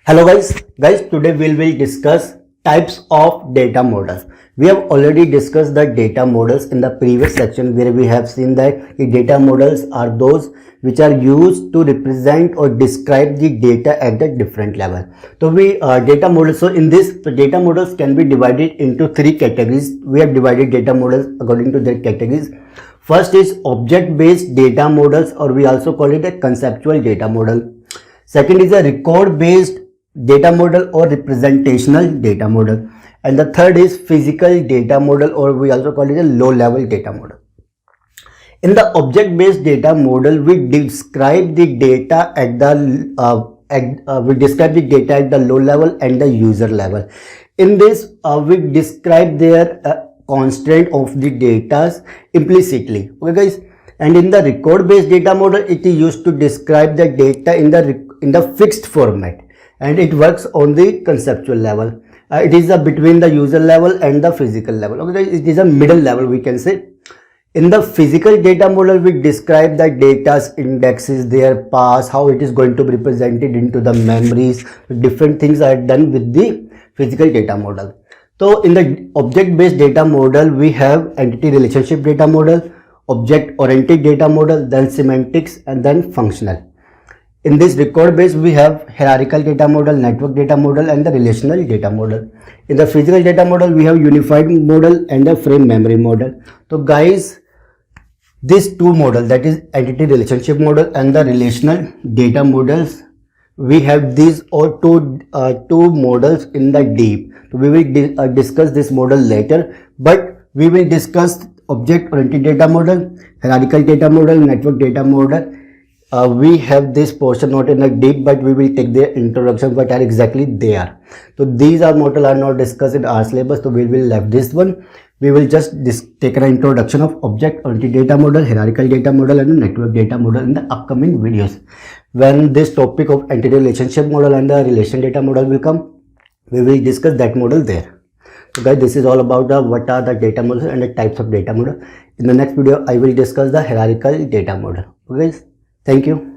Hello guys, today we will discuss types of data models. We have already discussed the data models in the previous section, where we have seen that the data models are those which are used to represent or describe the data at the different level. So data models, so in this, the data models can be divided into three categories. We have divided data models according to their categories. First is object based data models, or we also call it a conceptual data model. Second is a record based data model or representational data model, and the third is physical data model, or we also call it a low level data model. In the object based data model, we describe the data at the low level and the user level. In this, we describe their constraint of the data implicitly. Okay guys, and in the record based data model, it is used to describe the data in the fixed format, and it works on the conceptual level. It is between the user level and the physical level. Okay, it is a middle level, we can say. In the physical data model, we describe the data's indexes, their paths, how it is going to be represented into the memories. Different things are done with the physical data model. So in the object based data model, we have entity relationship data model, object oriented data model, then semantics, and then functional. In this record base, we have hierarchical data model, network data model, and the relational data model. In the physical data model, we have unified model and a frame memory model. So guys, these two models, that is entity relationship model and the relational data models, we have these all two models in the deep. So we will discuss this model later, but we will discuss object oriented data model, hierarchical data model, network data model. We have this portion not in a deep, but we will take their introduction, what are exactly they are. So these are models are not discussed in our syllabus, so we will leave this one. We will just take an introduction of object oriented data model, hierarchical data model, and network data model in the upcoming videos. When this topic of entity relationship model and the relation data model will come, we will discuss that model there. So guys, this is all about what are the data models and the types of data model. In the next video, I will discuss the hierarchical data model. Okay guys, thank you.